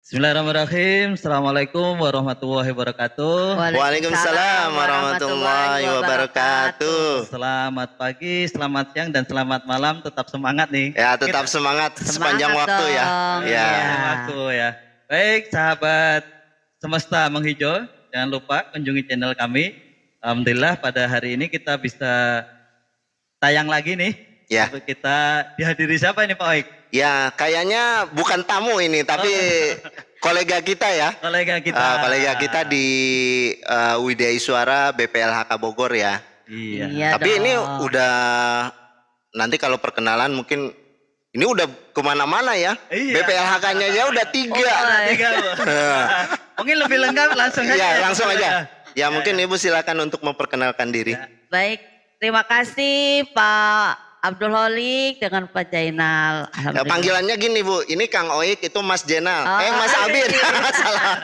Bismillahirrahmanirrahim. Assalamualaikum warahmatullahi wabarakatuh. Waalaikumsalam warahmatullahi wabarakatuh. Selamat pagi, selamat siang, dan selamat malam. Tetap semangat nih. Ya, tetap semangat sepanjang waktu ya. Ya. Waktu ya. Baik, sahabat semesta menghijau, jangan lupa kunjungi channel kami. Alhamdulillah pada hari ini kita bisa tayang lagi nih. Ya. Untuk kita dihadiri siapa ini Pak Oik? Ya, kayaknya bukan tamu ini, tapi kolega kita ya. Kolega kita. Kolega kita di Widya Iswara BPLHK Bogor ya. Iya. Tapi ini udah, nanti kalau perkenalan mungkin ini udah kemana-mana ya. Iya. BPLHK-nya ya udah 3. Mungkin lebih lengkap langsung aja. Ya, langsung aja. Ya, mungkin Ibu silakan untuk memperkenalkan diri. Ya. Baik, terima kasih Pak Abdul Holik dengan Pak Jainal. Ya, panggilannya gini Bu, ini Kang Oik, itu Mas Jenal. Mas Abid. Salah.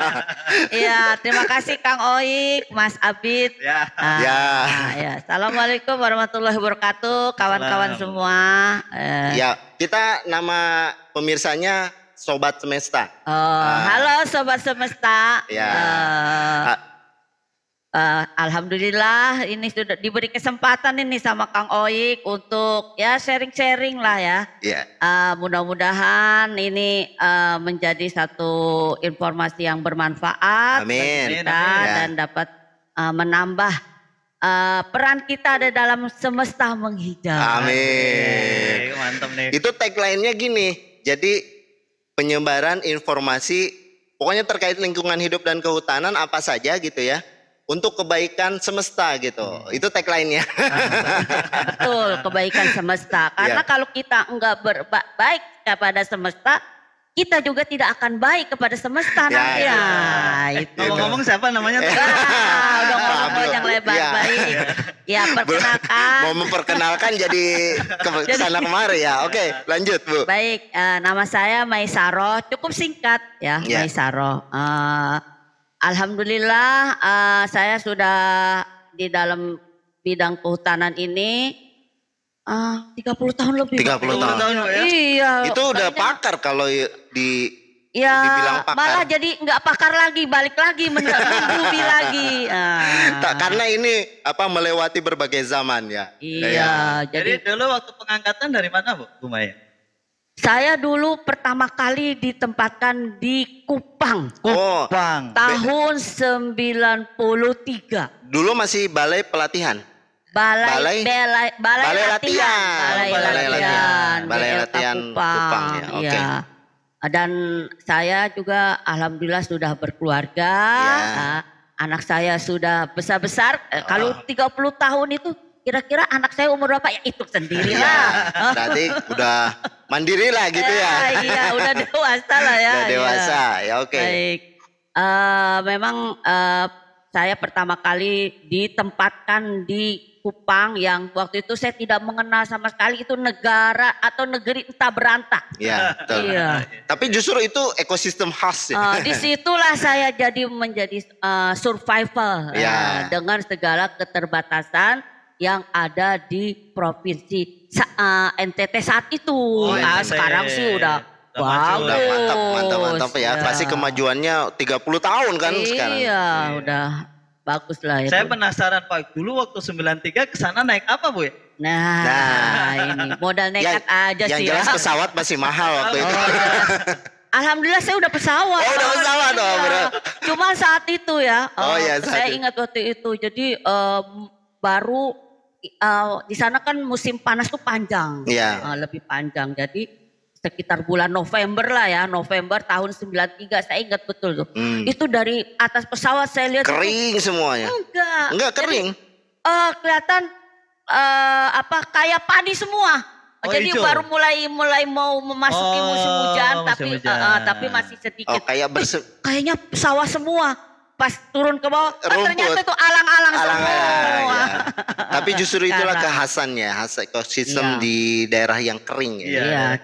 Iya, terima kasih Kang Oik, Mas Abid. Ya. Ya. Assalamualaikum warahmatullahi wabarakatuh, kawan-kawan semua. Ya, kita nama pemirsanya Sobat Semesta. Halo Sobat Semesta. Ya. Alhamdulillah ini sudah diberi kesempatan ini sama Kang Oik untuk ya sharing-sharing lah ya. Ya. Mudah-mudahan ini menjadi satu informasi yang bermanfaat bagi kita dan dapat menambah peran kita di dalam semesta menghijau. Amin. Mantap nih. Itu tagline-nya gini. Jadi penyebaran informasi pokoknya terkait lingkungan hidup dan kehutanan apa saja gitu ya. Untuk kebaikan semesta gitu. Itu tagline-nya. Betul, kebaikan semesta. Karena kalau kita enggak baik kepada semesta, kita juga tidak akan baik kepada semesta nanti ya. Ngomong-ngomong siapa namanya? Udah ngomong yang lebar baik. Ya, perkenalkan. Mau memperkenalkan jadi kesana kemari ya. Oke, lanjut Bu. Baik, nama saya Maisaro, cukup singkat ya, Maisaro. Alhamdulillah saya sudah di dalam bidang kehutanan ini 30 tahun lebih. 30 tahun ya? Iya. Itu udah pakar kalau Ya, dibilang pakar. malah jadi nggak pakar lagi, balik lagi mendubi lagi. Karena ini melewati berbagai zaman ya. Iya. Jadi dulu waktu pengangkatan dari mana Bu Maya? Saya dulu pertama kali ditempatkan di Kupang. Kupang. Tahun 93. Dulu masih balai pelatihan. Balai latihan. Balai latihan Kupang ya. Oke. Ya. Dan saya juga alhamdulillah sudah berkeluarga. Anak saya sudah besar-besar. Kalau 30 tahun itu kira-kira anak saya umur berapa? Ya itu sendirilah. Berarti udah mandiri lah gitu ya. Iya, udah dewasa lah ya. Udah dewasa, ya oke. Baik. Memang saya pertama kali ditempatkan di Kupang yang waktu itu saya tidak mengenal sama sekali itu negara atau negeri entah berantah. Iya, betul. Iya. Tapi justru itu ekosistem khas ya. Disitulah saya jadi menjadi survival dengan segala keterbatasan yang ada di provinsi NTT saat itu. Sekarang sih udah bagus. Udah mantap ya. Pasti kemajuannya 30 tahun kan sekarang. Iya, udah bagus lah itu. Saya penasaran Pak, dulu waktu 93 ke sana naik apa Bu ya? Nah, ini modal nekat aja yang sih. Yang jelas pesawat masih mahal waktu itu. Alhamdulillah saya udah pesawat. Oh, udah pesawat dong, bro. Cuma saat itu ya. Saya itu. ingat waktu itu. Jadi baru di sana kan musim panas tuh panjang, lebih panjang. Jadi sekitar bulan November lah ya, November tahun 93 saya ingat betul tuh. Itu dari atas pesawat saya lihat kering itu, semuanya. Enggak kering. Jadi, kelihatan kayak padi semua. Jadi hijau. Baru mulai mau memasuki musim hujan, tapi masih sedikit. Kayaknya sawah semua. Pas turun ke bawah, ternyata itu alang-alang semua. Ya. Tapi justru itulah kekhasannya, khas ekosistem di daerah yang kering. Iya.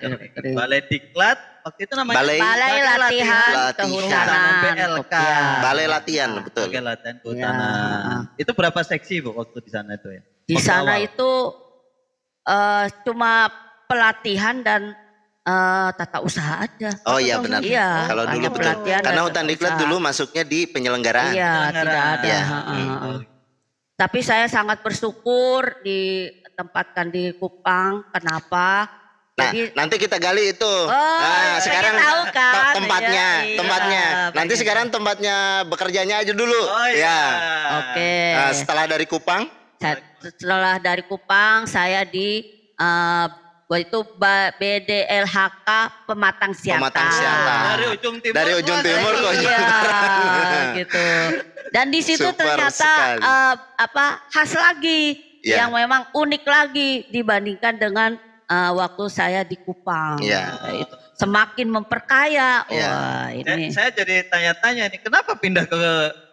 Balai Diklat, waktu itu namanya Balai Latihan Kehutanan BLK. Balai latihan, betul. Balai Latihan Kehutanan. Itu berapa seksi Bu waktu di sana itu ya? Di sana itu cuma pelatihan dan tata usaha aja. Oh iya benar. Iya. Kalau dulu betul. Karena hutan diklat dulu masuknya di penyelenggaraan. Iya, tidak ada. Ya. Tapi saya sangat bersyukur ditempatkan di Kupang. Kenapa? Nah, nanti kita gali itu. Nah, sekarang tahu kan? tempatnya. Iya, Nanti sekarang tempatnya bekerjanya aja dulu. Oh iya. Ya. Oke. Nah, setelah dari Kupang? Setelah dari Kupang, saya di itu BDLHK Pematang Siantar. Dari ujung timur kok. Iya, gitu. Dan di situ ternyata khas lagi, yang memang unik lagi dibandingkan dengan waktu saya di Kupang. Itu semakin memperkaya. Wah, ini. Saya jadi tanya-tanya nih, kenapa pindah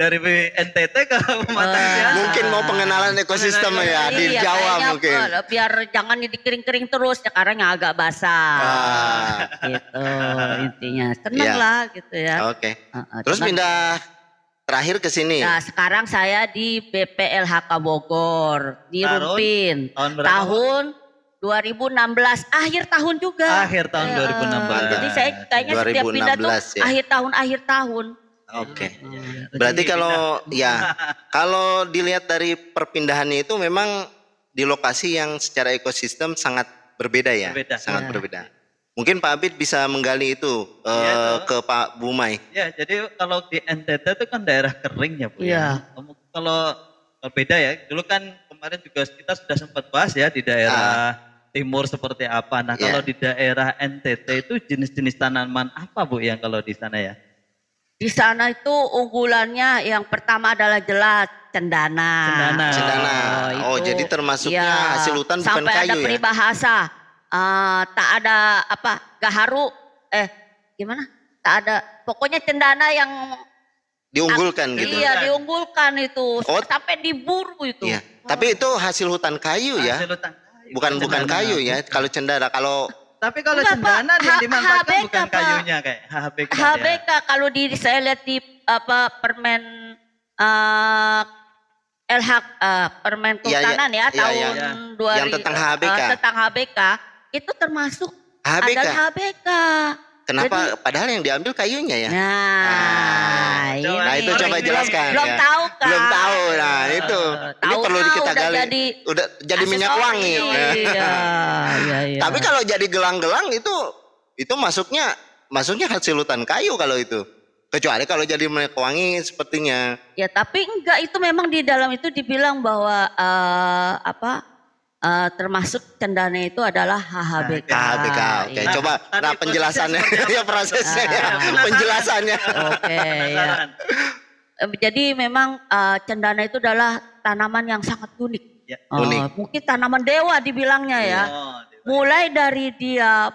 dari NTT ke Pematang Siantar? Mungkin mau pengenalan ekosistem ya di Jawa mungkin. Biar jangan dikering-kering terus, sekarang yang agak basah. Gitu intinya. Senang lah gitu ya. Oke. Terus pindah terakhir ke sini. Nah, sekarang saya di BPLHK Bogor, di Rumpin. Tahun 2016, akhir tahun juga. Akhir tahun 2016. Jadi saya kayaknya setiap pindah tuh akhir tahun. Oke. Berarti kalau dilihat dari perpindahannya itu memang di lokasi yang secara ekosistem sangat berbeda ya. Sangat berbeda. Mungkin Pak Abid bisa menggali itu ke Pak Bumai. Ya, jadi kalau di NTT itu kan daerah kering ya Bu. Iya. Kalau beda ya, dulu kan kemarin juga kita sudah sempat bahas ya di daerah timur seperti apa. Nah kalau di daerah NTT itu jenis-jenis tanaman apa Bu yang kalau di sana ya? Di sana itu unggulannya yang pertama adalah jelas cendana. Oh jadi termasuknya hasil hutan bukan kayu ya? Sampai ada peribahasa, tak ada gaharu, gimana? Tak ada, pokoknya cendana yang diunggulkan gitu. Iya diunggulkan itu, sampai diburu itu. Iya. Tapi itu hasil hutan kayu ya? Hasil hutan kayu. Bukan kayu ya, kalau cendana. Tapi kalau cendana yang dimanfaatkan bukan kayunya kayak HBK. HBK kalau saya lihat di permen permen kehutanan tahun 2000 yang tentang HBK. Tentang HBK itu termasuk HBK. Ada HBK. Kenapa? Jadi, padahal yang diambil kayunya ya. Nah itu coba jelaskan. Belum tahu kan? Belum tahu. Nah itu. Ini perlu kita gali. Udah jadi minyak wangi. Iya. Tapi kalau jadi gelang-gelang itu masuknya hasil hutan kayu kalau itu. Kecuali kalau jadi minyak wangi sepertinya. Ya tapi enggak, itu memang di dalam itu dibilang bahwa termasuk cendana itu adalah HHBK. Oke. Coba penjelasannya ya prosesnya penjelasannya. Oke. Jadi memang cendana itu adalah tanaman yang sangat unik. Unik. Mungkin tanaman dewa dibilangnya ya. Mulai dari dia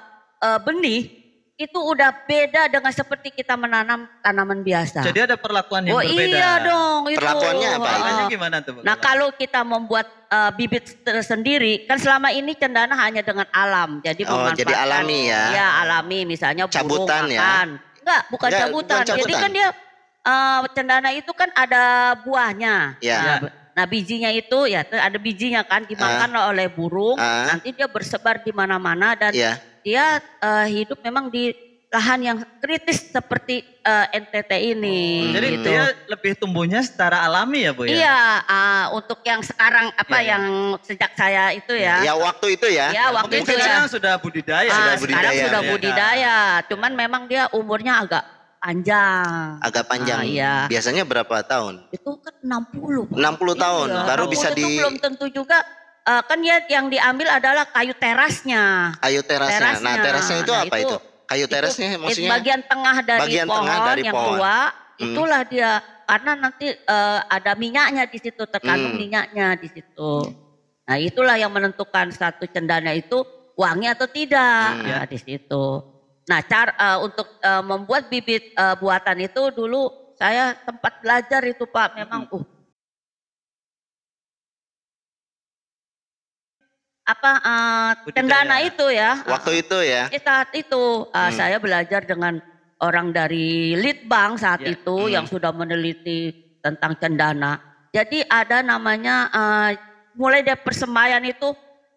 benih itu udah beda dengan seperti kita menanam tanaman biasa. Jadi ada perlakuan yang berbeda. Iya dong. Itu. Perlakuannya apa? Gimana tuh? Nah kalau kita membuat bibit tersendiri, kan selama ini cendana hanya dengan alam. Jadi memanfaatkan. Jadi alami ya? Ya alami, misalnya burung cabutan makan. Ya? Enggak, bukan cabutan. Jadi kan dia cendana itu kan ada buahnya. Ya. Nah bijinya itu ya ada bijinya kan dimakan oleh burung. Nanti dia bersebar di mana-mana dan dia hidup memang di lahan yang kritis seperti NTT ini. Jadi gitu. dia lebih tumbuhnya secara alami ya Bu ya? Iya, untuk yang sekarang yang sejak saya itu ya. Ya waktu itu ya. Ya waktu mungkin itu sekarang sudah budidaya. Sekarang sudah budidaya. Cuman memang dia umurnya agak panjang. Agak panjang. Iya. Biasanya berapa tahun? Itu kan 60. 60 tahun baru bisa itu belum tentu juga. Kan yang diambil adalah kayu terasnya. Kayu terasnya. Nah terasnya itu apa itu? Kayu terasnya maksudnya? Bagian tengah dari pohon yang tua. Itulah dia. Karena nanti ada minyaknya di situ, terkandung minyaknya di situ. Nah itulah yang menentukan satu cendana itu wangi atau tidak. Nah, di situ. Nah untuk membuat bibit buatan itu dulu saya sempat belajar itu Pak. Memang cendana itu ya. Waktu itu ya. Saat itu saya belajar dengan orang dari Litbang saat itu yang sudah meneliti tentang cendana. Jadi ada namanya mulai dari persemayan itu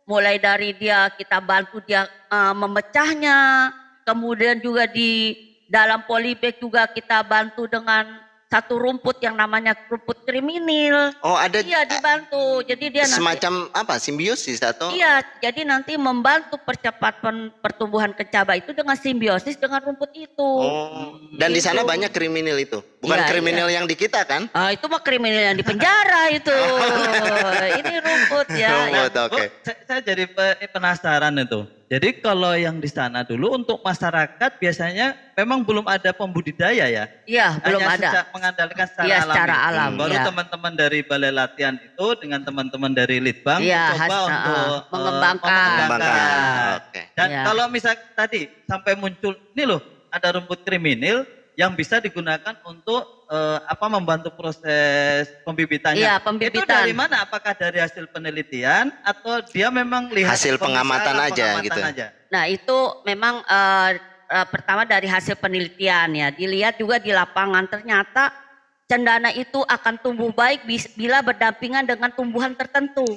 mulai dari dia kita bantu dia memecahnya, kemudian juga di dalam polybag juga kita bantu dengan satu rumput yang namanya rumput kriminil. Oh, ada. Iya, dibantu. Jadi dia semacam nanti, apa? Simbiosis atau? Iya, jadi nanti membantu percepatan pertumbuhan kecaba itu dengan simbiosis dengan rumput itu. Oh. Dan di sana banyak kriminal itu. Bukan kriminal yang di kita kan? Itu mah kriminal yang di penjara itu. Ini rumput ya. Rumput, oke. Saya jadi penasaran itu. Jadi kalau yang di sana dulu untuk masyarakat biasanya memang belum ada pembudidaya ya? Iya, belum ada. Mengandalkan secara alami. Secara alam. Baru teman-teman dari balai latihan itu dengan teman-teman dari Litbang coba untuk mengembangkan. Okay. Dan kalau misal tadi sampai muncul, ini loh ada rumput kriminil yang bisa digunakan untuk membantu proses pembibitannya. Iya, pembibitan. Itu dari mana? Apakah dari hasil penelitian atau dia memang lihat hasil pengamatan aja gitu? Nah, itu memang pertama dari hasil penelitian ya. Dilihat juga di lapangan ternyata cendana itu akan tumbuh baik bila berdampingan dengan tumbuhan tertentu.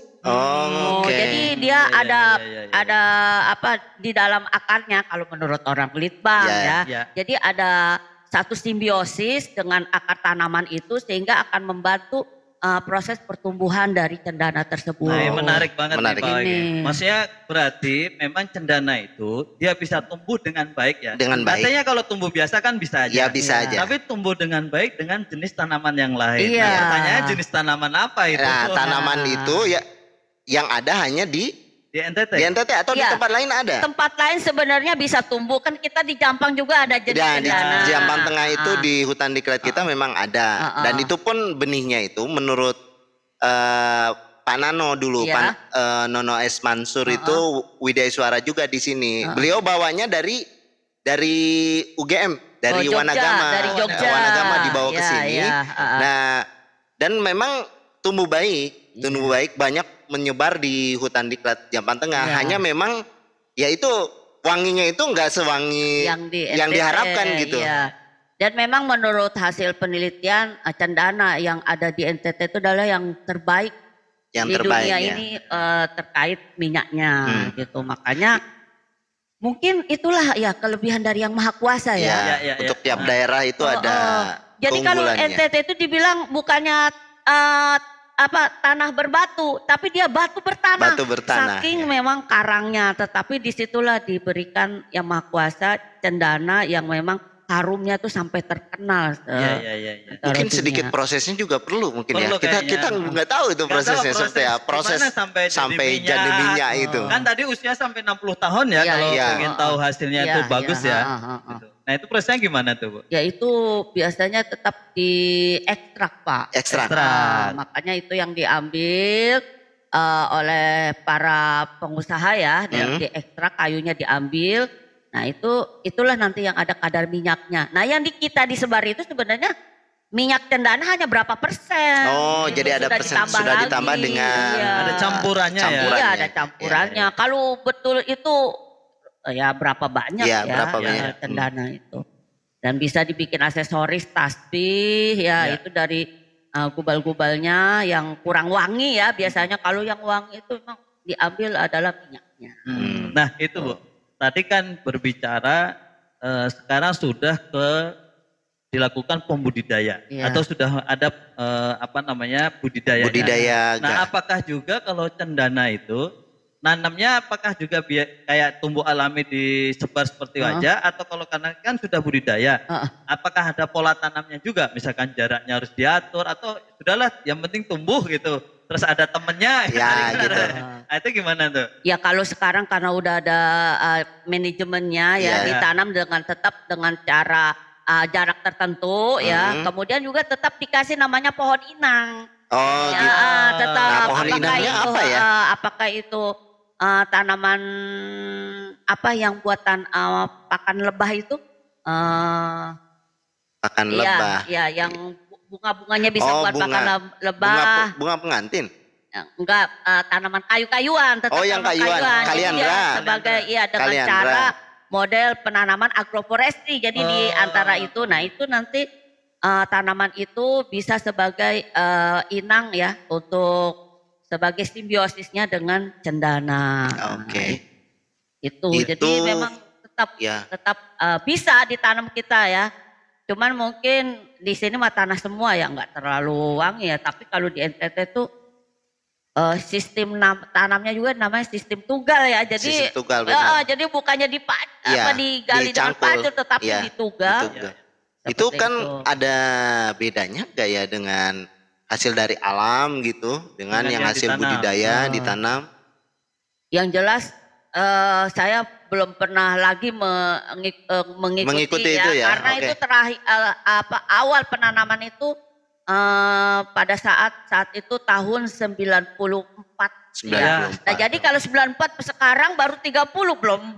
Jadi dia ada apa di dalam akarnya kalau menurut orang Litbang ya. Jadi ada satu simbiosis dengan akar tanaman itu sehingga akan membantu proses pertumbuhan dari cendana tersebut. Nah, menarik banget nih. Maksudnya berarti memang cendana itu dia bisa tumbuh dengan baik ya. Dengan baik. Katanya kalau tumbuh biasa kan bisa aja. Ya bisa aja. Tapi tumbuh dengan baik dengan jenis tanaman yang lain. Iya. Nah, pertanyaannya jenis tanaman apa itu? Nah, tanaman itu ya yang ada hanya di NTT. Di NTT atau di tempat lain ada? Tempat lain sebenarnya bisa tumbuh. Kan kita di Jampang juga ada jenis cendana. Di Jampang Tengah itu di hutan diklat kita memang ada. Dan itu pun benihnya itu menurut Pak Nano dulu, Nono S. Mansur itu Widya Suara juga di sini. Beliau bawanya dari UGM, dari Wanagama. Dari Jogja. Wanagama dibawa ke sini. Nah, dan memang tumbuh baik banyak menyebar di hutan diklat Jampang Tengah. Hanya memang ya itu wanginya itu enggak sewangi yang diharapkan gitu. Iya. Dan memang menurut hasil penelitian cendana yang ada di NTT itu adalah yang terbaik di dunia ini terkait minyaknya gitu. Makanya mungkin itulah ya kelebihan dari Yang Maha Kuasa ya. Untuk tiap daerah itu ada Jadi kalau NTT itu dibilang bukannya tanah berbatu, tapi dia batu bertanah. Saking memang karangnya, tetapi disitulah diberikan Yang Maha Kuasa cendana yang memang harumnya tuh sampai terkenal. Mungkin sedikit prosesnya juga perlu mungkin ya. Kita nggak tahu itu prosesnya seperti apa. Proses sampai jadi minyak itu. Kan tadi usia sampai 60 tahun ya kalau ingin tahu hasilnya itu bagus ya. Nah itu prosesnya gimana tuh Bu? Ya itu biasanya tetap diekstrak Pak. Ekstrak. Makanya itu yang diambil oleh para pengusaha ya. Diekstrak, kayunya diambil. Nah itulah nanti yang ada kadar minyaknya. Nah yang kita disebar itu sebenarnya minyak cendana hanya berapa persen. Jadi ada sudah ditambah dengan ada campurannya ya. Iya ada campurannya. Kalau betul itu ya berapa banyak cendana itu. Dan bisa dibikin aksesoris, tasbih itu dari gubal-gubalnya yang kurang wangi ya. Biasanya kalau yang wangi itu memang diambil adalah minyaknya. Nah itu Bu. Tadi kan berbicara sekarang sudah dilakukan pembudidaya atau sudah ada budidaya. Nah, apakah juga kalau cendana itu nanamnya apakah juga kayak tumbuh alami disebar seperti wajah atau kalau karena kan sudah budidaya, apakah ada pola tanamnya juga? Misalkan jaraknya harus diatur atau sudahlah yang penting tumbuh gitu. Terus ada temennya gitu. Nah, itu gimana tuh? Ya kalau sekarang karena udah ada manajemennya ditanam tetap dengan cara jarak tertentu ya. Kemudian juga tetap dikasih namanya pohon inang. Tetap. Nah, pohon inangnya apa ya? Apakah itu tanaman apa yang buatan pakan lebah itu? Pakan lebah. Iya, yang bunga-bunganya bisa buat pakan lebah. Bunga pengantin? Enggak, tanaman kayu-kayuan. Yang kayuan. Kaliandra. Sebagai dengan cara model penanaman agroforestry. Jadi di antara itu, nah itu nanti tanaman itu bisa sebagai inang ya untuk sebagai simbiosisnya dengan cendana. Oke. Itu jadi memang tetap bisa ditanam kita ya. Cuman mungkin di sini mah tanah semua ya, nggak terlalu wangi ya. Tapi kalau di NTT tuh sistem tanamnya juga namanya sistem tunggal ya. Jadi sistem tunggal, benar. Jadi bukannya digali dengan pacul, tetapi ditugal. Itu kan ada bedanya nggak ya dengan hasil dari alam gitu dengan yang hasil budidaya ditanam? Yang jelas saya belum pernah lagi mengikuti ya, itu ya, karena itu terakhir awal penanaman itu pada saat itu tahun 94. Ya. Nah, jadi kalau 94 sekarang baru 30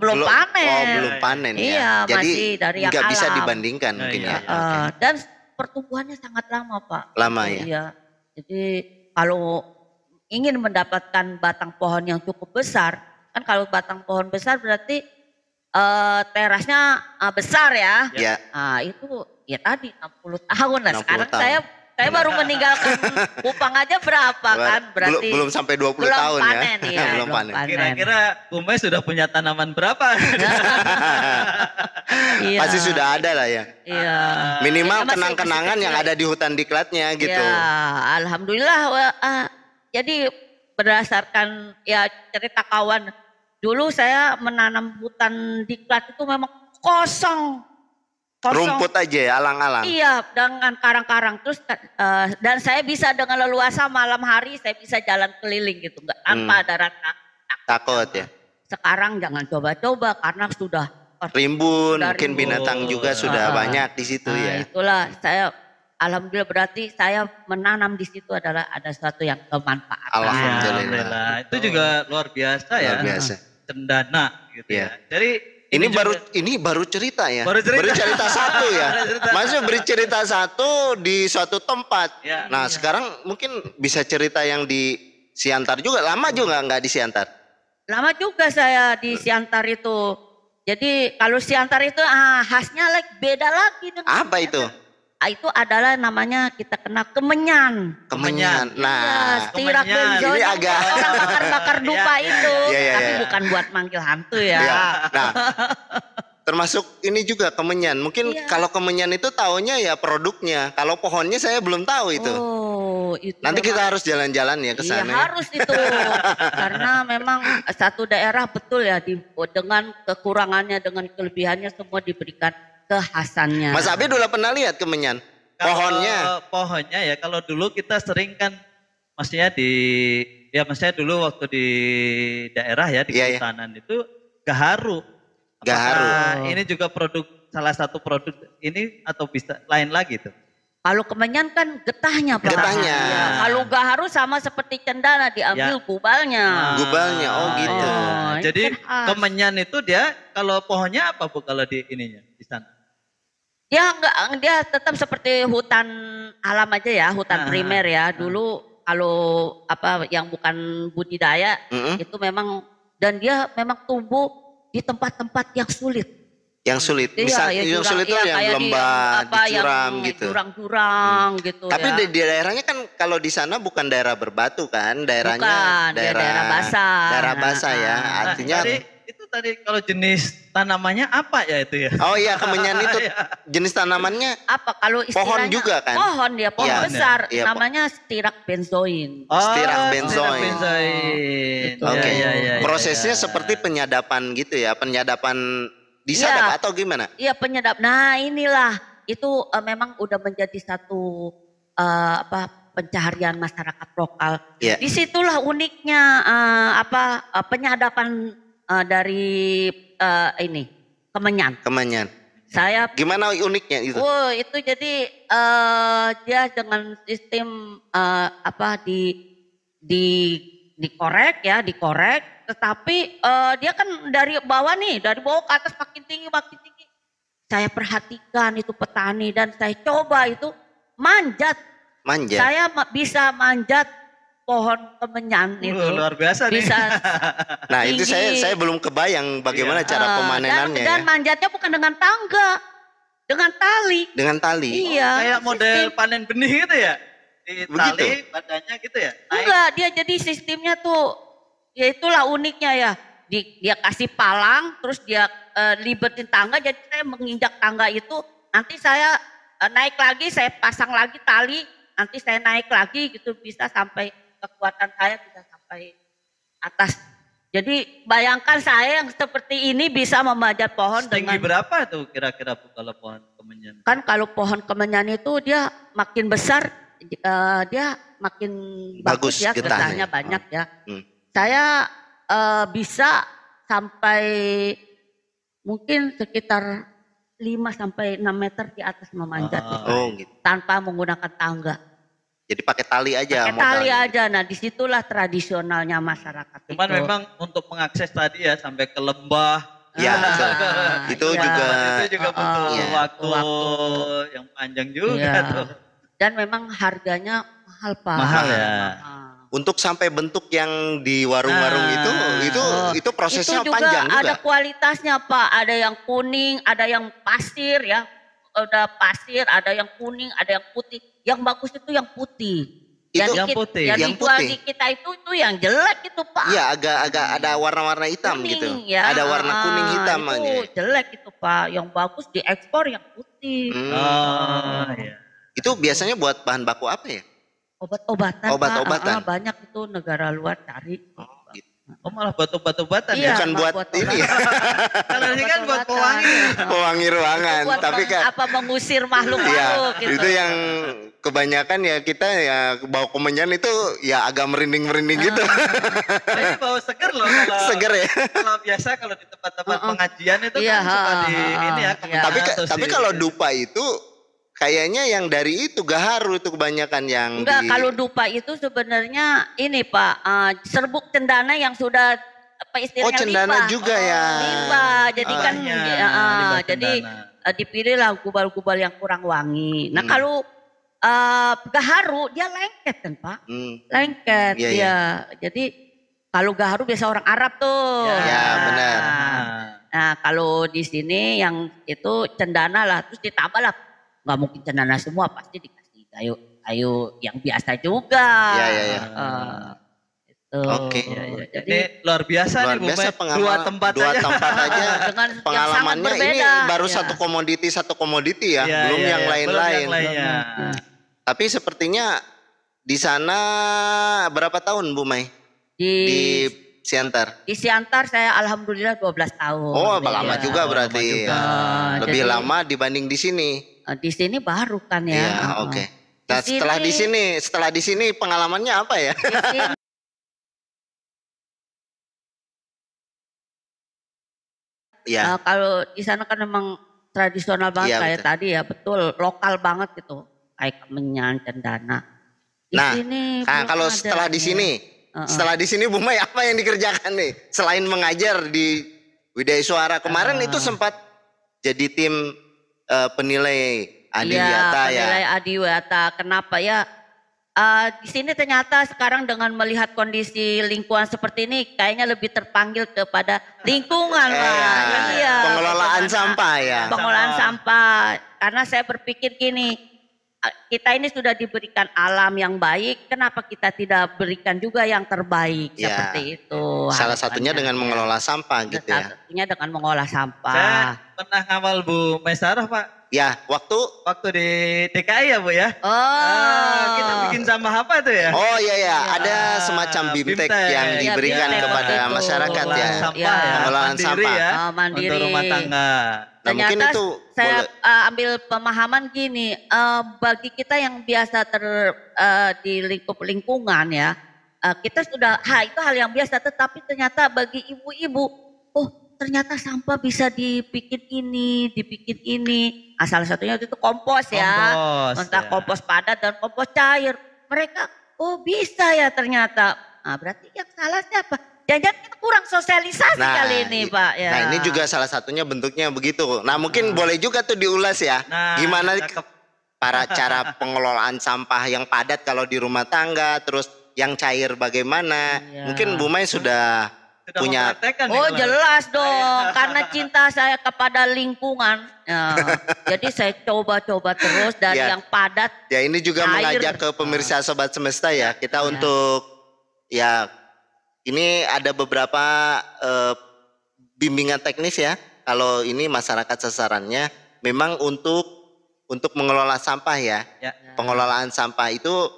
belum panen. Oh, belum panen ya. Iya, jadi masih dari yang nggak alam. bisa dibandingkan mungkin ya. Dan pertumbuhannya sangat lama, Pak. Lama ya. Iya. Jadi kalau ingin mendapatkan batang pohon yang cukup besar, kan kalau batang pohon besar berarti terasnya besar ya. Iya. Nah, itu ya tadi 60 tahun lah. Sekarang saya baru meninggalkan Kupang aja berapa kan? Berarti belum sampai 20 tahun panen, ya. Belum panen. Kira-kira Umay sudah punya tanaman berapa? Iya. Pasti sudah ada lah ya. Iya. Minimal kenang-kenangan yang ada di hutan diklatnya gitu. Ya, alhamdulillah. Jadi berdasarkan ya cerita kawan, dulu saya menanam hutan diklat itu memang kosong. Rumput aja ya, alang-alang. Iya, dengan karang-karang terus dan saya bisa dengan leluasa malam hari saya bisa jalan keliling gitu, nggak tanpa ada rasa takut ya. Sekarang jangan coba-coba karena sudah rimbun, mungkin binatang juga sudah banyak di situ ya. Itulah saya alhamdulillah berarti saya menanam di situ adalah ada sesuatu yang bermanfaat. Alhamdulillah. Itu juga luar biasa ya. Luar biasa. Cendana gitu ya. Jadi ini baru cerita ya. Baru cerita satu ya. Maksudnya beri cerita satu di suatu tempat. Ya, nah sekarang mungkin bisa cerita yang di Siantar juga. Lama juga nggak di Siantar? Lama juga saya di Siantar itu. Jadi kalau Siantar itu khasnya beda lagi dengan apa itu? Itu adalah namanya kita kena kemenyan. Nah, stirak benzoin ini agak orang bakar-bakar dupa itu. Tapi ya. bukan buat manggil hantu ya. Nah, termasuk ini juga kemenyan. Mungkin kalau kemenyan itu taunya ya produknya. Kalau pohonnya saya belum tahu itu. Oh, itu nanti kita harus jalan-jalan ya ke sana. Iya, harus itu. Karena memang satu daerah betul ya dengan kekurangannya, dengan kelebihannya semua diberikan kekhasannya. Mas Abi udah pernah lihat kemenyan? Pohonnya ya kalau dulu kita sering kan maksudnya maksudnya dulu waktu di daerah ya di kehutanan itu gaharu. Ini juga salah satu produk ini atau bisa lain lagi tuh? Kalau kemenyan kan getahnya Pak. Getahnya. Ya, kalau gaharu sama seperti cendana diambil gubalnya. Gubalnya, oh gitu. Jadi kemenyan itu dia kalau pohonnya apa Bu kalau di ininya di sana? Dia tetap seperti hutan alam aja ya, hutan primer ya. Dulu kalau yang bukan budidaya itu memang dan dia memang tumbuh di tempat-tempat yang sulit. Yang sulit, misalnya yang sulit itu yang lembah, dicuram gitu. Jurang-jurang gitu. Tapi di daerahnya kan kalau di sana bukan daerah berbatu kan, daerahnya bukan, daerah basah. Daerah basah ya, artinya. Itu tadi kalau jenis tanamannya apa ya itu ya? Oh iya kemenyan itu jenis tanamannya apa kalau pohon juga kan? Pohon besar, namanya stirak benzoin. Stirak benzoin. Oke. Prosesnya seperti penyadapan gitu ya, penyadapan disadap atau gimana? Iya penyadap. Nah inilah itu memang udah menjadi satu pencaharian masyarakat lokal. Disitulah uniknya penyadapan dari ini kemenyan. Saya gimana uniknya itu? Itu jadi dia dengan sistem dikorek, tetapi dia kan dari bawah ke atas makin tinggi. Saya perhatikan itu petani dan saya coba itu manjat. Saya bisa manjat pohon kemenyan itu. Luar biasa nih. Bisa. Nah itu saya belum kebayang bagaimana cara pemanenannya. Dan manjatnya bukan dengan tangga, dengan tali. Dengan tali. Iya. Kayak model panen benih gitu ya? tali badannya gitu ya? Enggak, dia jadi sistemnya tuh, ya itulah uniknya ya. Dia kasih palang, terus dia libetin tangga, jadi saya menginjak tangga itu, nanti saya naik lagi, saya pasang lagi tali, nanti saya naik lagi gitu, bisa sampai kekuatan saya bisa sampai atas. Jadi bayangkan saya yang seperti ini bisa memanjat pohon setinggi berapa tuh kira-kira kalau pohon kemenyan? Kan kalau pohon kemenyan itu dia makin besar, dia makin bagus ya, getahnya banyak ya. Saya bisa sampai mungkin sekitar 5-6 meter di atas memanjat gitu. Tanpa menggunakan tangga. Jadi pakai tali aja. Pakai tali aja. Nah disitulah tradisionalnya masyarakat. Cuman itu memang untuk mengakses tadi ya sampai ke lembah. Ya, itu juga butuh waktu yang panjang juga tuh. Dan memang harganya mahal Pak. Mahal ya. Untuk sampai bentuk yang di warung-warung itu prosesnya itu juga panjang juga. Ada kualitasnya Pak, ada yang kuning, ada yang pasir ya. Ada pasir, ada yang kuning, ada yang putih. Yang bagus itu yang putih. Yang putih. Yang dijual di kita itu yang jelek itu Pak. Iya, agak ada warna-warna hitam kuning, gitu. Ya. Ada warna kuning hitam itu aja. Jelek itu Pak. Yang bagus diekspor yang putih. Iya. Itu biasanya buat bahan baku apa ya? Obat-obatan. Obat-obatan. Banyak itu negara luar cari. Oh malah buat obat-obatan ya? Bukan buat ini ya. Kalau ini kan buat pewangi. Pewangi ruangan. Buat tapi kan apa mengusir makhluk-makhluk gitu. Itu yang kebanyakan ya kita ya bau kemenyan itu ya agak merinding-merinding gitu. Ini bau seger loh kalau seger ya. Kalau biasa kalau di tempat-tempat pengajian itu kan suka di ini ya. Tapi kalau dupa itu kayaknya yang dari itu gaharu itu kebanyakan yang enggak, kalau dupa itu sebenarnya ini Pak, serbuk cendana yang sudah apa istilahnya cendana limbah. juga ya. Limbah, jadi kan jadi dipilihlah gubal-gubal yang kurang wangi. Nah kalau gaharu dia lengket kan Pak, lengket dia. Jadi kalau gaharu biasa orang Arab tuh. Ya benar. Nah kalau di sini yang itu cendana lah, terus ditambah lah. Nggak mungkin cendana semua, pasti dikasih kayu yang biasa juga. Iya. Oke. Jadi luar biasa nih Bu Mai. Dua tempat aja. Dengan pengalamannya yang ini baru satu komoditi ya, belum yang lain-lain. Tapi sepertinya di sana berapa tahun Bu Mai? Di Siantar. Di Siantar saya alhamdulillah 12 tahun. Oh, lama juga berarti. Lebih lama dibanding di sini. Di sini baru kan ya. Iya, oke. Nah, setelah di sini pengalamannya apa ya? Ya. Kalau di sana kan memang tradisional banget kayak tadi ya, betul, lokal banget gitu. Kayak kemenyan, cendana. Di sini kalau setelah di sini, setelah di sini Bu Mai apa yang dikerjakan nih? Selain mengajar di Widaya Suara kemarin itu sempat jadi tim penilai adiwiyata ya. Penilai adiwiyata. Kenapa ya? Di sini ternyata sekarang dengan melihat kondisi lingkungan seperti ini, kayaknya lebih terpanggil kepada lingkungan Pak. Iya. Pengelolaan sampah ya. Pengelolaan sampah. Karena saya berpikir gini, kita ini sudah diberikan alam yang baik, kenapa kita tidak berikan juga yang terbaik seperti itu. Salah satunya dengan mengelola sampah gitu ya. Salah satunya dengan mengolah sampah. Saya pernah ngawal Bu Maisarah Pak. Ya, waktu di DKI ya Bu ya. Kita bikin sampah apa tuh ya? Oh iya, ada semacam bimtek yang diberikan kepada masyarakat ya. Pengelolaan sampah ya. Untuk rumah tangga. Ternyata mungkin itu saya ambil pemahaman gini, bagi kita yang biasa di lingkup lingkungan ya, kita sudah itu hal yang biasa, tetapi ternyata bagi ibu-ibu, ternyata sampah bisa dibikin ini. Salah satunya itu kompos ya, entah kompos padat dan kompos cair. Mereka, bisa ya ternyata. Nah, berarti yang salah siapa? Jangan kita kurang sosialisasi kali ini Pak ya. Nah ini juga salah satunya bentuknya begitu. Nah mungkin boleh juga tuh diulas ya. Gimana cara pengelolaan sampah yang padat kalau di rumah tangga, terus yang cair bagaimana. Mungkin Bu Mai sudah punya. Oh jelas dong, karena cinta saya kepada lingkungan. Ya, jadi saya coba-coba terus dari yang padat. Ya ini juga mengajak ke pemirsa Sobat Semesta ya, kita untuk ya ini ada beberapa bimbingan teknis ya. Kalau ini masyarakat sasarannya memang untuk mengelola sampah ya. Pengelolaan sampah itu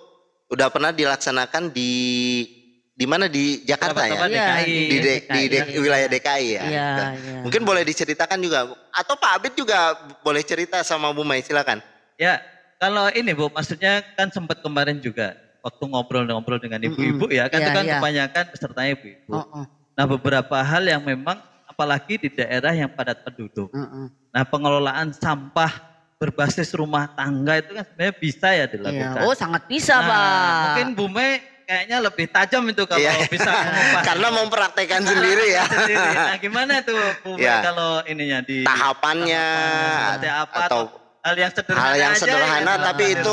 udah pernah dilaksanakan di mana di Jakarta ya? Di wilayah DKI ya. Mungkin boleh diceritakan juga atau Pak Abid juga boleh cerita sama Bu Mai, silakan. Ya, kalau ini Bu, maksudnya kan sempat kemarin juga waktu ngobrol-ngobrol dengan ibu-ibu ya, kan itu kan kebanyakan pesertanya ibu-ibu. Nah, beberapa hal yang memang apalagi di daerah yang padat penduduk. Nah, pengelolaan sampah berbasis rumah tangga itu kan sebenarnya bisa ya dilakukan. Oh, sangat bisa, Pak. Mungkin Bu Mai kayaknya lebih tajam itu kalau bisa mengupas. Karena mempraktekkan sendiri ya. Nah, gimana tuh Bu Mai kalau ininya di tahapannya atau hal yang sederhana tapi itu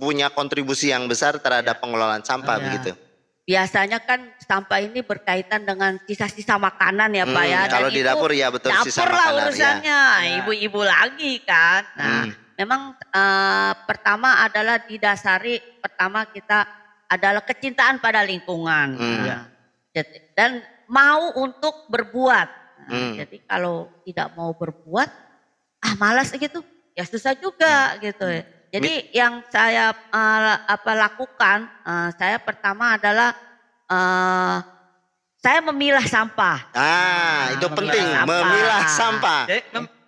punya kontribusi yang besar terhadap pengelolaan sampah begitu. Biasanya kan sampah ini berkaitan dengan sisa-sisa makanan ya Pak ya. Kalau di dapur ya betul, sisa makanan. Dapur lah urusannya, ibu-ibu lagi kan. Nah, memang pertama adalah didasari, pertama kita adalah kecintaan pada lingkungan. Dan mau untuk berbuat. Jadi kalau tidak mau berbuat, malas gitu, ya susah juga gitu ya. Jadi yang saya lakukan, saya pertama adalah saya memilah sampah. Itu penting, memilah sampah.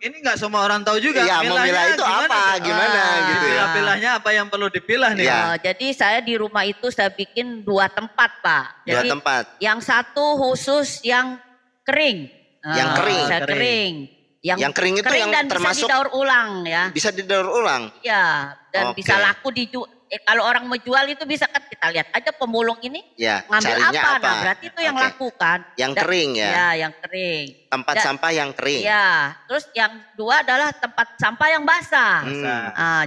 Ini nggak semua orang tahu juga. Iya, memilah itu gimana gitu ya. Pilahnya apa yang perlu dipilah nih? Jadi saya di rumah itu saya bikin 2 tempat Pak. Jadi 2 tempat. Yang satu khusus yang kering. Yang kering. Saya kering. Yang kering itu yang dan termasuk bisa didaur ulang ya. Bisa didaur ulang? Iya, dan bisa laku dijual. Kalau orang menjual itu bisa kan kita lihat aja pemulung ini ngambil apa. Nah berarti itu yang lakukan. Yang kering ya? Ya, yang kering. Tempat sampah yang kering. Ya, terus yang 2 adalah tempat sampah yang basah.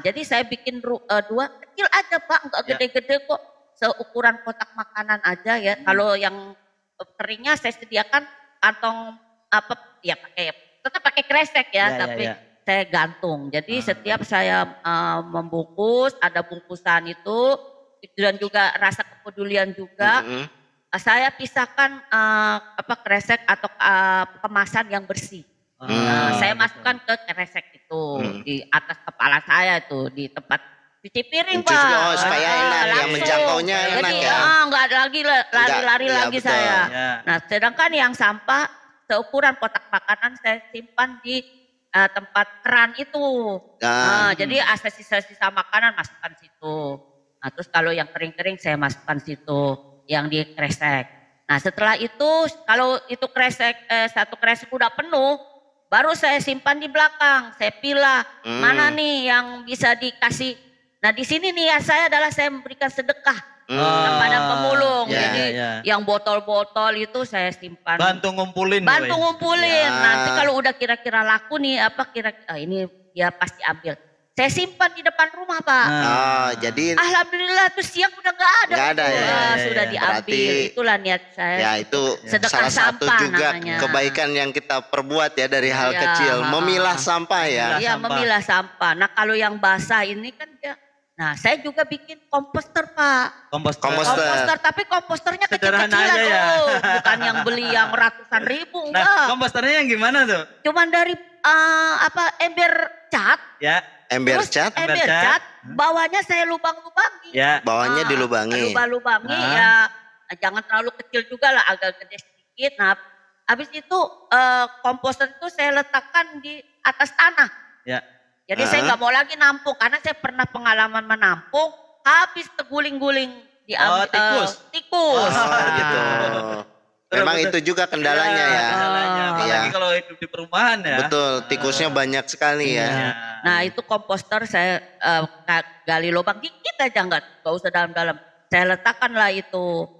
Jadi saya bikin 2 kecil aja Pak, enggak gede-gede kok. Seukuran kotak makanan aja ya. Kalau yang keringnya saya sediakan kantong tetap pakai kresek ya, tapi saya gantung. Jadi setiap saya membungkus, ada bungkusan itu dan juga rasa kepedulian juga. Saya pisahkan kresek atau kemasan yang bersih. Saya masukkan ke kresek itu di atas kepala saya itu di tempat cuci piring Pak. Supaya enak ya, menjangkaunya enak ya. Enggak lagi lari-lari lagi saya. Nah, sedangkan yang sampah seukuran kotak makanan saya simpan di tempat keran itu. Jadi sisa-sisa makanan masukkan situ. Nah, terus kalau yang kering-kering saya masukkan situ, yang di kresek. Nah, setelah itu kalau itu satu kresek udah penuh, baru saya simpan di belakang. Saya pilah mana nih yang bisa dikasih. Nah, di sini nih saya memberikan sedekah kepada pemulung. Jadi yang botol-botol itu saya simpan. Bantu ngumpulin. Nanti kalau udah kira-kira laku nih ini dia pasti ambil. Saya simpan di depan rumah Pak. Jadi alhamdulillah tuh siang udah nggak ada. Nggak ada sudah diambil. Itulah niat saya. Ya itu sedekah salah satu juga namanya. Kebaikan yang kita perbuat ya dari hal kecil. Memilah sampah ya. Iya, memilah sampah. Nah kalau yang basah ini kan nah, saya juga bikin komposter Pak. Komposter, tapi komposternya kecil-kecilan bukan yang beli yang ratusan ribu, enggak. Nah, komposternya yang gimana tuh? Cuman dari ember cat. Ya, ember cat. Bawahnya saya lubang-lubangi. Ya, bawahnya dilubangi. Lubang-lubangi ya, jangan terlalu kecil juga lah, agak gede sedikit. Nah, habis itu komposter itu saya letakkan di atas tanah. Ya. Jadi saya nggak mau lagi nampung karena saya pernah pengalaman menampung habis terguling-guling diambil tikus. Gitu. Memang itu juga kendalanya ya. Apalagi kalau hidup di perumahan ya. Betul, tikusnya banyak sekali ya. Nah itu komposter saya gali lubang dikit aja nggak usah dalam-dalam. Saya letakkanlah itu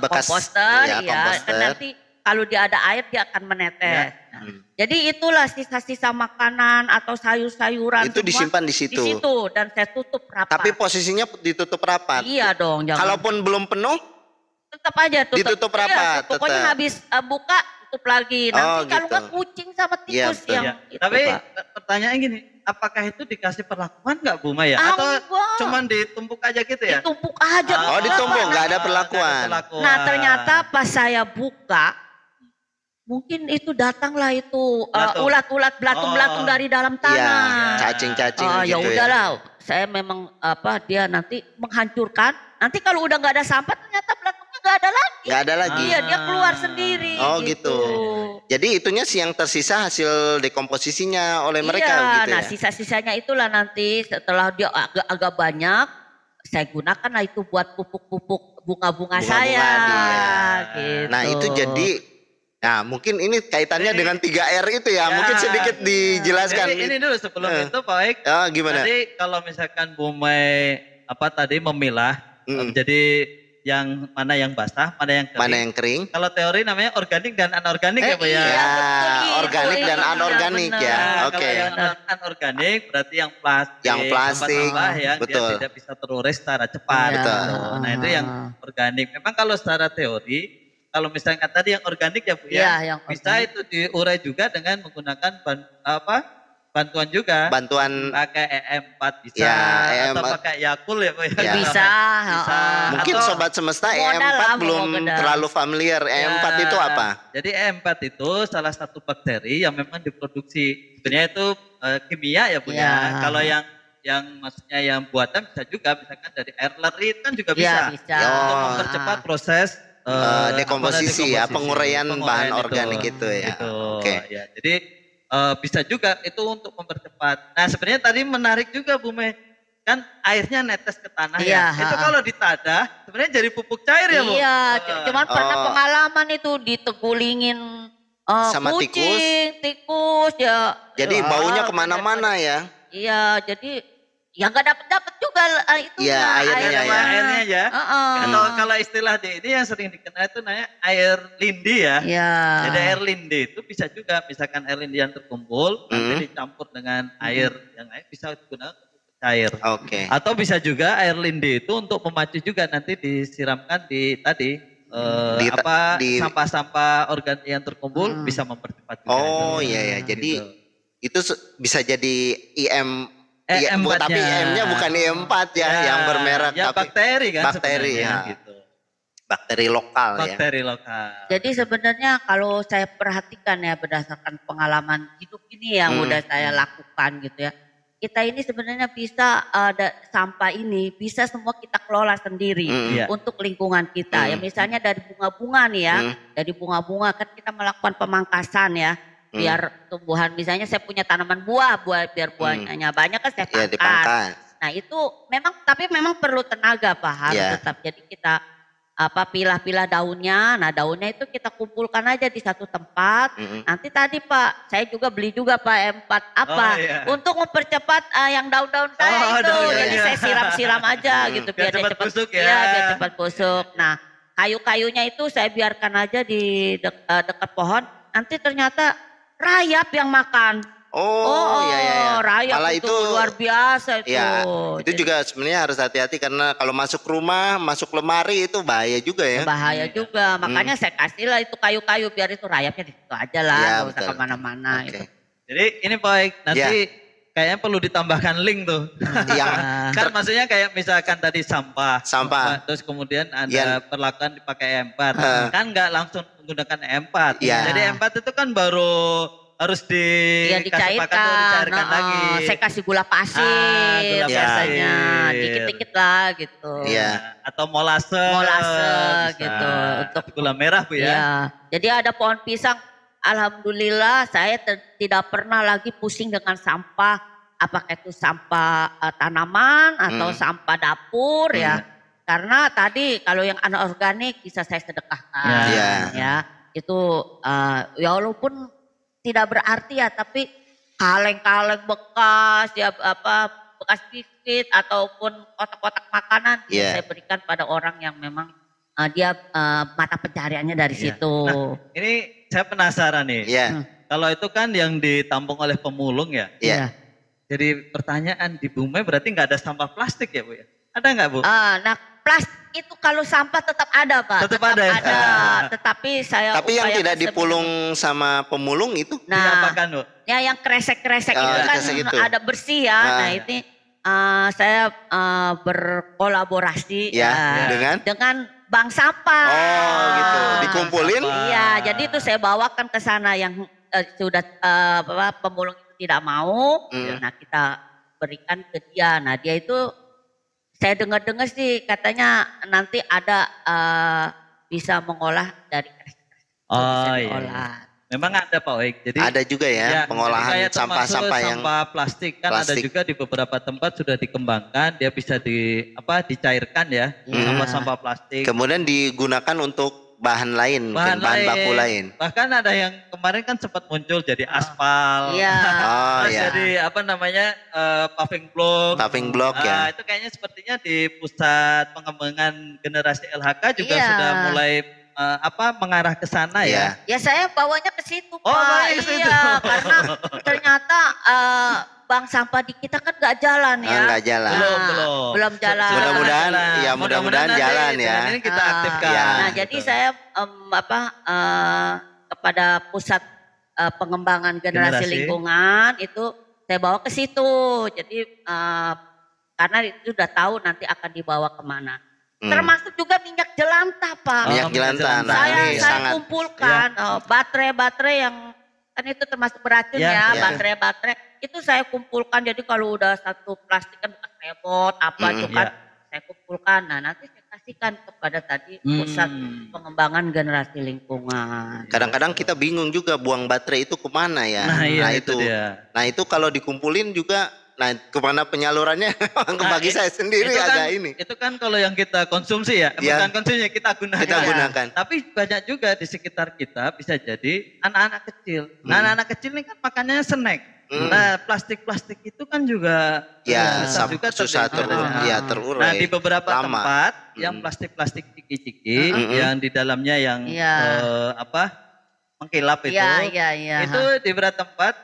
komposter ya. Dan nanti kalau dia ada air dia akan menetes. Jadi itulah sisa-sisa makanan atau sayur-sayuran itu disimpan di situ. Di situ dan saya tutup rapat. Tapi posisinya ditutup rapat. Iya dong. Kalaupun belum penuh, tetap aja tutup. Ditutup rapat. Iya, pokoknya habis buka tutup lagi. Nanti kalau nggak kucing sama tikus yang itu, tapi Pak. pertanyaan gini, apakah itu dikasih perlakuan nggak Bu Maya? Atau cuman ditumpuk aja gitu ya? Ditumpuk aja. Ditumpuk, nggak ada perlakuan. Nah ternyata pas saya buka, mungkin itu datanglah itu ulat-ulat belatung-belatung dari dalam tanah. Iya, cacing-cacing gitu ya udahlah, saya memang dia nanti menghancurkan. Nanti kalau udah nggak ada sampah, ternyata belatungnya nggak ada lagi. Nggak ada lagi. Iya, dia keluar sendiri. Oh gitu. Jadi itunya sih yang tersisa hasil dekomposisinya oleh mereka gitu nah, ya. sisa-sisanya itulah nanti setelah dia agak banyak, saya gunakan lah itu buat pupuk-pupuk bunga-bunga saya. Gitu. Nah itu jadi, nah mungkin ini kaitannya dengan 3R itu ya, mungkin sedikit dijelaskan. Jadi ini dulu sebelum itu Pak Oik. Gimana? Tadi kalau misalkan Bu May tadi memilah, jadi yang mana yang basah, mana yang kering. Kalau teori namanya organik dan anorganik ya Bu ya. Organik dan anorganik ya. Oke. Kalau yang anorganik berarti yang plastik. Yang plastik, yang dia tidak bisa terurai secara cepat. Nah itu yang organik. Memang kalau secara teori, kalau misalnya tadi yang organik ya Bu ya, bisa itu diurai juga dengan menggunakan bantuan juga. Bantuan pakai EM4 bisa atau pakai Yakult ya Bu ya. Bisa. Mungkin sobat semesta EM4 belum terlalu familiar. EM4 itu apa? Jadi EM4 itu salah satu bakteri yang memang diproduksi. Sebenarnya itu kimia ya Bu ya. Kalau yang maksudnya yang buatan bisa juga, misalkan dari air larit kan juga bisa. Untuk mempercepat proses dekomposisi ya, penguraian bahan organik itu ya. Oke. Ya, jadi bisa juga itu untuk mempercepat. Nah sebenarnya tadi menarik juga Bu May, kan airnya netes ke tanah ya. Itu kalau ditadah sebenarnya jadi pupuk cair ya Bu. Iya, cuman pernah pengalaman itu ditegulingin sama kucing, tikus ya. Jadi baunya kemana-mana ya. Iya, jadi ya nggak dapet juga itu airnya ya. Atau kalau istilah di ini yang sering dikenal itu namanya air lindi ya. Jadi air lindi itu bisa juga, misalkan air lindi yang terkumpul nanti dicampur dengan air yang lain bisa digunakan untuk cair. Atau bisa juga air lindi itu untuk memacu juga, nanti disiramkan di tadi sampah-sampah organik yang terkumpul bisa mempercepat juga. Iya. Jadi itu bisa jadi tapi IM-nya bukan IM4 ya, yang bermerek tapi bakteri kan, bakteri ya. Gitu. Bakteri lokal ya. Bakteri lokal. Jadi sebenarnya kalau saya perhatikan ya berdasarkan pengalaman hidup ini yang udah saya lakukan gitu ya. Kita ini sebenarnya bisa sampah ini bisa semua kita kelola sendiri untuk lingkungan kita. Ya misalnya dari bunga-bunga nih ya, dari bunga-bunga kan kita melakukan pemangkasan ya. Biar tumbuhan, misalnya saya punya tanaman buah biar buahnya banyak kan saya pangkas. Nah itu memang perlu tenaga Pak, harus tetap. Jadi kita pilah-pilah daunnya. Nah daunnya itu kita kumpulkan aja di satu tempat. Nanti tadi Pak, saya juga beli juga Pak M4 untuk mempercepat yang daun-daun saya itu. Jadi saya siram-siram aja gitu biar cepat busuk ya. Biar cepat busuk. Nah kayu-kayunya itu saya biarkan aja di dekat pohon. Nanti ternyata rayap yang makan. Rayap malah itu luar biasa itu. Ya, itu juga sebenarnya harus hati-hati karena kalau masuk rumah, masuk lemari itu bahaya juga ya. Bahaya juga, makanya saya kasihlah itu kayu-kayu biar itu rayapnya di situ aja lah, nggak usah kemana-mana. Gitu. Jadi ini baik, nanti kayaknya perlu ditambahkan link tuh. Kan maksudnya kayak misalkan tadi sampah. Terus kemudian ada perlakuan dipakai E4. Kan nggak langsung menggunakan E4. Jadi E4 itu kan baru harus dicairkan lagi. Saya kasih gula pasir biasanya, dikit-dikit lah gitu. Atau molase gitu. Untuk gula merah Bu ya. Jadi ada pohon pisang, alhamdulillah saya tidak pernah lagi pusing dengan sampah, apakah itu sampah tanaman atau sampah dapur ya. Karena tadi kalau yang anorganik bisa saya sedekahkan ya. Itu ya walaupun tidak berarti ya, tapi kaleng-kaleng bekas ya bekas biskuit ataupun kotak-kotak makanan saya berikan pada orang yang memang dia mata pencariannya dari situ. Nah, ini saya penasaran nih. Kalau itu kan yang ditampung oleh pemulung ya. Jadi pertanyaan di Bumi berarti nggak ada sampah plastik ya Bu ya? Ada nggak Bu? Nah plastik itu kalau sampah tetap ada Pak. Tetap ada ya? Tetapi saya Tapi yang tidak dipulung sama pemulung itu? Diapakan Bu? Ya yang kresek-kresek itu kan ada bersih ya. Nah ini saya berkolaborasi dengan bank sampah. Oh gitu, dikumpulin? Iya, jadi itu saya bawakan ke sana yang sudah pemulung itu tidak mau. Nah kita berikan ke dia. Nah dia itu saya dengar-dengar sih katanya nanti ada bisa mengolah dari kresek-kresek. Oh iya. Memang ada Pak Oik. Jadi ada juga ya pengolahan sampah-sampah yang sampah plastik kan ada juga di beberapa tempat sudah dikembangkan, dia bisa dicairkan ya sampah-sampah plastik. Kemudian digunakan untuk bahan lain, bahan baku lain. Bahkan ada yang kemarin kan sempat muncul jadi aspal. Jadi apa namanya paving block. Paving block ya. Itu kayaknya sepertinya di pusat pengembangan generasi LHK juga sudah mulai mengarah ke sana ya. Ya saya bawanya ke situ Pak. Iya, karena ternyata bank sampah di kita kan nggak jalan ya. Nggak jalan. Belum jalan. Mudah-mudahan jalan ya. Ini kita aktifkan. Nah jadi saya kepada pusat pengembangan generasi lingkungan itu saya bawa ke situ. Jadi karena itu sudah tahu nanti akan dibawa kemana. Termasuk juga minyak jelantah Pak. Minyak jelantah. Saya kumpulkan baterai-baterai yang kan itu termasuk beracun baterai-baterai itu saya kumpulkan. Jadi kalau udah satu plastik kan bekas remote saya kumpulkan. Nah nanti saya kasihkan kepada tadi pusat pengembangan generasi lingkungan. Kadang-kadang kita bingung juga buang baterai itu kemana ya. Nah itu dia. Nah itu kalau dikumpulin juga. Nah, kemana penyalurannya? Bagi saya sendiri Itu kan kalau yang kita konsumsi ya, bukan konsumsi kita gunakan. Tapi banyak juga di sekitar kita bisa jadi anak-anak kecil. Nah, anak-anak kecil ini kan makannya snack. Nah, plastik-plastik itu kan juga susah terurai. Nah, di beberapa tempat yang plastik-plastik ciki-ciki, yang di dalamnya yang mengkilap itu, itu di beberapa tempat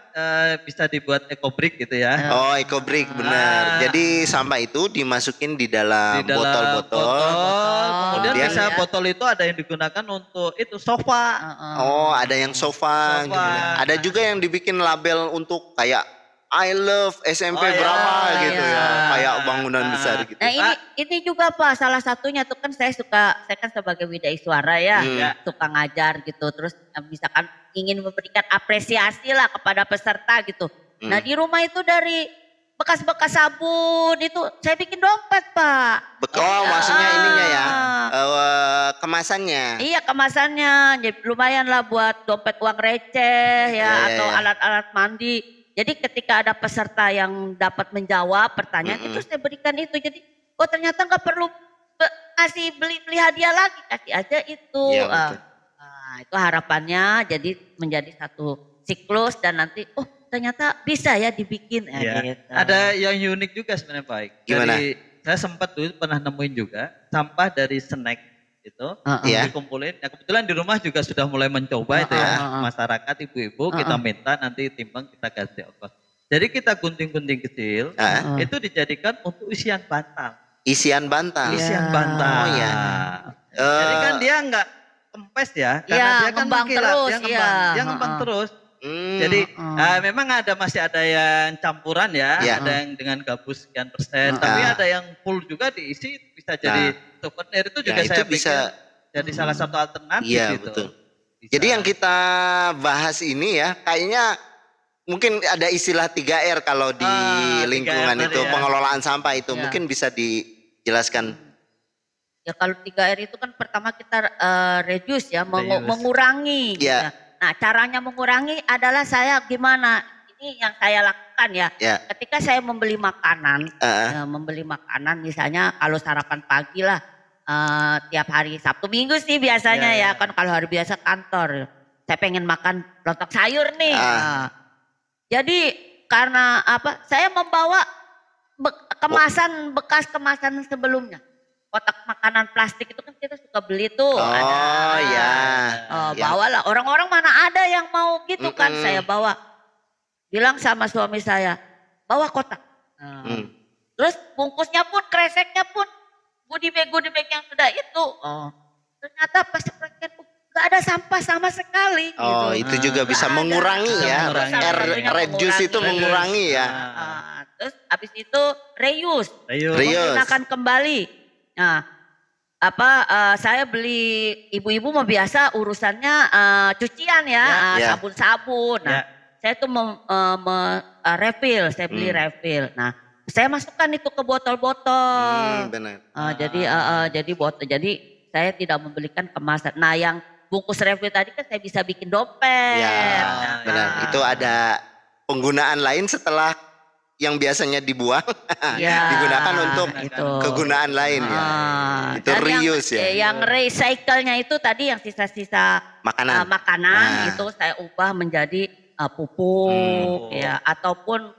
bisa dibuat ekobrik gitu ya. Oh ekobrik benar. Jadi sampah itu dimasukin di dalam botol-botol. Kemudian bisa botol itu ada yang digunakan untuk itu sofa. Oh ada yang sofa. Gitu. Ada juga yang dibikin label untuk kayak I love SMP berapa gitu ya. Kayak bangunan besar gitu. Nah ini juga Pak salah satunya tuh kan saya kan sebagai widai suara suka ngajar gitu. Terus misalkan ingin memberikan apresiasi lah kepada peserta gitu. Nah di rumah itu dari bekas-bekas sabun itu saya bikin dompet Pak. Maksudnya ininya ya kemasannya. Iya kemasannya jadi lumayan lah buat dompet uang receh atau alat-alat mandi. Jadi ketika ada peserta yang dapat menjawab pertanyaan itu saya berikan itu. Jadi ternyata nggak perlu kasih beli hadiah lagi, kasih aja itu. Itu harapannya jadi menjadi satu siklus dan nanti ternyata bisa ya dibikin. Gitu. Ada yang unik juga sebenarnya Pak. Gimana? Saya sempat dulu pernah nemuin juga sampah dari snack itu dikumpulin. Ya kebetulan di rumah juga sudah mulai mencoba itu ya. Masyarakat ibu-ibu kita minta nanti timbang kita ganti ongkos. Jadi kita gunting-gunting kecil itu dijadikan untuk isian bantal. Isian bantal. Isian bantal. Oh ya. Jadi kan dia enggak kempes ya karena dia kan terus, dia ngembang terus. Jadi memang masih ada yang campuran ya, ada yang dengan gabus sekian persen, tapi ada yang full juga diisi bisa jadi souvenir itu juga saya pikir jadi salah satu alternatif gitu. Betul. Jadi yang kita bahas ini ya kayaknya mungkin ada istilah 3R kalau di lingkungan itu pengelolaan sampah itu mungkin bisa dijelaskan. Ya kalau 3R itu kan pertama kita reduce ya, mengurangi. Ya. Nah caranya mengurangi adalah saya gimana, ini yang saya lakukan ya. Ketika saya membeli makanan, misalnya kalau sarapan pagi lah, tiap hari Sabtu Minggu sih biasanya kan kalau hari biasa kantor. Saya pengen makan lontong sayur nih. Jadi karena saya membawa bekas kemasan sebelumnya. Kotak makanan plastik itu kan kita suka beli tuh. Bawalah. Orang-orang mana ada yang mau gitu kan. Saya bawa. Bilang sama suami saya, bawa kotak. Terus bungkusnya pun, kreseknya pun, goodie bag yang sudah itu. Ternyata pas praktek nggak ada sampah sama sekali. Oh, gitu. itu juga bisa mengurangi ya. Reduce itu mengurangi ya. Terus habis itu reuse. Menggunakan kembali. Nah, saya beli, ibu-ibu mah biasa urusannya cucian ya, sabun-sabun. Nah, saya tuh refill, saya beli refill. Nah, saya masukkan itu ke botol-botol. Benar. Jadi saya tidak membelikan kemasan. Nah, yang bungkus refill tadi kan saya bisa bikin dompet. Ya, benar. Itu ada penggunaan lain setelah yang biasanya dibuang, digunakan untuk kegunaan lain ya. Itu reuse Yang recycle-nya itu tadi yang sisa-sisa makanan itu saya ubah menjadi pupuk ya, ataupun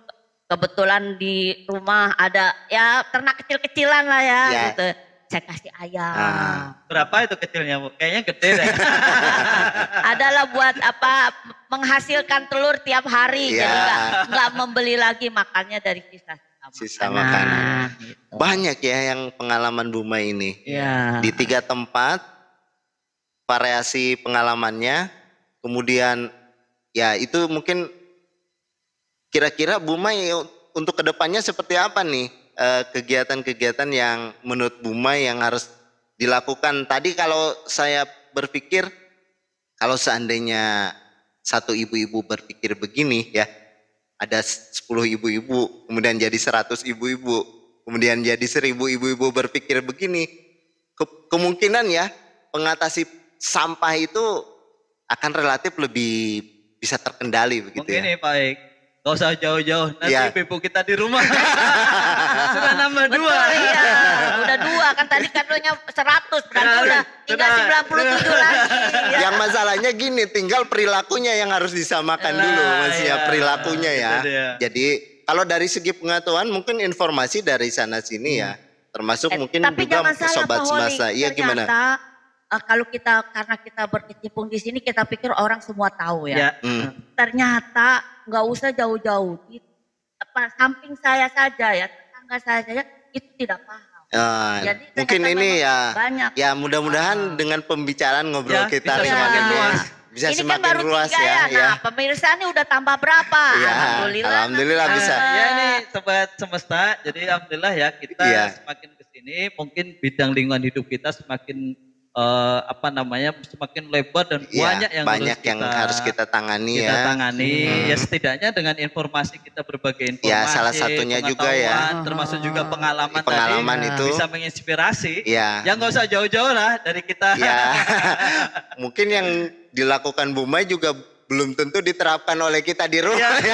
kebetulan di rumah ada ya ternak kecil-kecilan lah ya gitu. Saya kasih ayam. Berapa itu kecilnya, Bu? Kayaknya gede deh. Adalah buat menghasilkan telur tiap hari. Jadi nggak membeli lagi makannya dari sisa makanan. Gitu. Banyak ya yang pengalaman Buma ini. Di 3 tempat, variasi pengalamannya. Kemudian ya itu mungkin kira-kira Buma untuk kedepannya seperti apa nih? Kegiatan-kegiatan yang menurut Buma yang harus dilakukan. Tadi kalau saya berpikir, kalau seandainya satu ibu-ibu berpikir begini ya, ada 10 ibu-ibu, kemudian jadi 100 ibu-ibu, kemudian jadi 1000 ibu-ibu berpikir begini, kemungkinan ya pengatasi sampah itu akan relatif lebih bisa terkendali begitu. Mungkin ya. Baik. Gak usah jauh-jauh, nanti ibu kita di rumah. Sudah nambah 2. Iya, udah 2 kan tadi katanya 100, berarti udah tinggal 97 lagi. Yang masalahnya gini, tinggal perilakunya yang harus disamakan dulu Mas ya, perilakunya ya. Jadi kalau dari segi pengetahuan mungkin informasi dari sana sini ya, termasuk mungkin juga sobat semasa. Iya gimana? Kalau karena kita berkecimpung di sini kita pikir orang semua tahu ya. Ternyata nggak usah jauh-jauh. Samping saya saja ya, tetangga saya saja itu tidak paham. Jadi mungkin ini ya banyak. Ya mudah-mudahan dengan pembicaraan ngobrol kita semakin luas. Bisa ini semakin kan baru luas 3 ya. Nah, pemirsa ini udah tambah berapa? Alhamdulillah bisa. Ya ini sobat semesta. Jadi alhamdulillah ya kita semakin kesini mungkin bidang lingkungan hidup kita semakin semakin lebar dan banyak yang harus kita tangani ya setidaknya dengan informasi kita berbagai informasi ya salah satunya juga ya termasuk juga pengalaman tadi, itu bisa menginspirasi yang nggak usah jauh-jauh lah dari kita mungkin yang dilakukan Buma juga belum tentu diterapkan oleh kita di rumah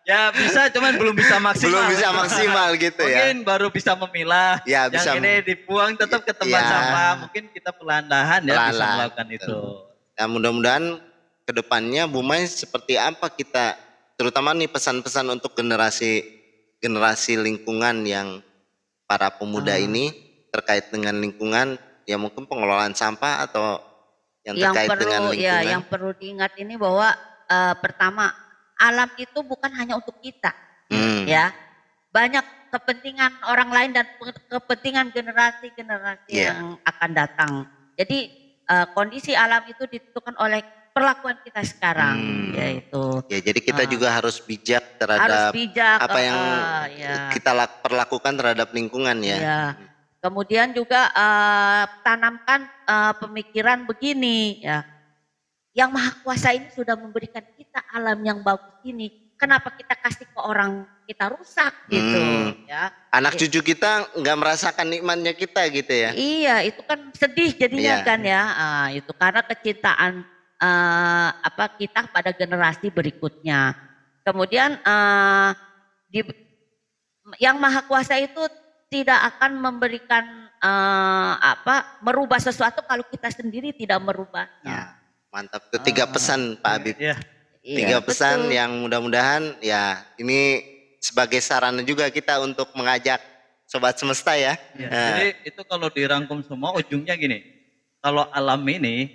Ya bisa, cuman belum bisa maksimal. Belum bisa maksimal gitu ya. Mungkin baru bisa memilah. Ya, bisa. Yang ini dibuang tetap ke tempat sampah. Mungkin kita perlahan-lahan bisa melakukan itu. Ya mudah-mudahan kedepannya Buma seperti apa kita, terutama nih pesan-pesan untuk generasi lingkungan yang para pemuda ini terkait dengan lingkungan, ya mungkin pengelolaan sampah atau yang terkait dengan lingkungan. Yang perlu diingat ini bahwa pertama, alam itu bukan hanya untuk kita, ya. Banyak kepentingan orang lain dan kepentingan generasi-generasi yang akan datang. Jadi kondisi alam itu ditentukan oleh perlakuan kita sekarang, yaitu. Ya, jadi kita juga harus bijak terhadap apa yang kita perlakukan terhadap lingkungan ya. Kemudian juga tanamkan pemikiran begini, ya. Yang Maha Kuasa ini sudah memberikan kita alam yang bagus ini. Kenapa kita kasih ke orang kita rusak gitu ya. Anak cucu kita nggak merasakan nikmatnya kita gitu ya. Iya, itu kan sedih jadinya kan ya. Itu karena kecintaan kita pada generasi berikutnya. Kemudian yang Maha Kuasa itu tidak akan memberikan merubah sesuatu kalau kita sendiri tidak merubahnya. Mantap, itu 3 pesan Pak Habib. 3 pesan yang mudah-mudahan ya ini sebagai sarana juga kita untuk mengajak sobat semesta ya. Jadi itu kalau dirangkum semua ujungnya gini, kalau alam ini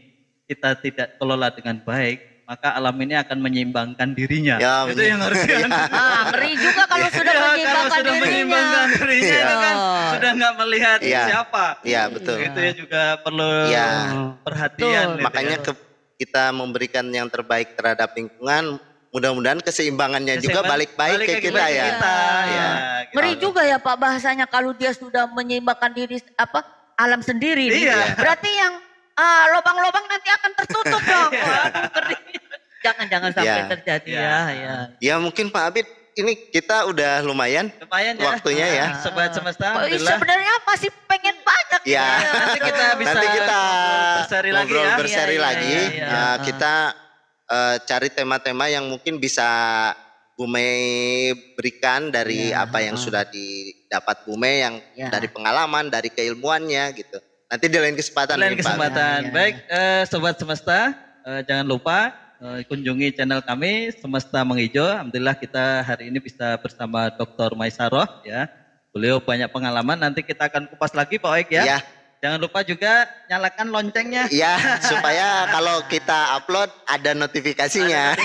kita tidak kelola dengan baik, maka alam ini akan menyeimbangkan dirinya. Ya, itu yang harus ngeri juga kalau sudah menyeimbangkan dirinya. Itu kan sudah nggak melihat siapa. Iya, betul. Itu ya juga perlu perhatian. Gitu makanya kita memberikan yang terbaik terhadap lingkungan. Mudah-mudahan keseimbangannya juga balik ke kita ya. Ngeri juga ya Pak bahasanya kalau dia sudah menyeimbangkan diri alam sendiri. Berarti yang lubang-lubang nanti akan tertutup dong. Jangan sampai terjadi ya. Mungkin Pak Abid ini kita udah lumayan waktunya ya. Sobat Semesta. Sebenarnya masih pengen banyak. Nanti kita bisa ngobrol berseri lagi. Kita cari tema-tema yang mungkin bisa Bu Mei berikan dari apa yang sudah didapat Bu Mei yang dari pengalaman, dari keilmuannya gitu. Nanti di lain kesempatan. Baik, Sobat Semesta, jangan lupa kunjungi channel kami Semesta Menghijau. Alhamdulillah kita hari ini bisa bersama Dr. Maisaroh ya. Beliau banyak pengalaman. Nanti kita akan kupas lagi Pak Oik ya. Jangan lupa juga nyalakan loncengnya. Iya, supaya kalau kita upload ada notifikasinya.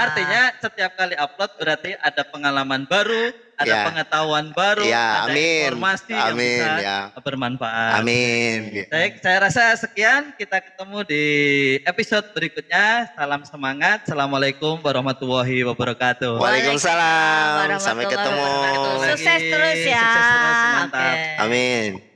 Artinya setiap kali upload berarti ada pengalaman baru, ada pengetahuan baru, ada informasi yang bisa bermanfaat. Amin. Baik, saya rasa sekian. Kita ketemu di episode berikutnya. Salam semangat. Assalamualaikum warahmatullahi wabarakatuh. Waalaikumsalam. Sampai ketemu. Sukses terus ya. Sukses terus, mantap. Amin.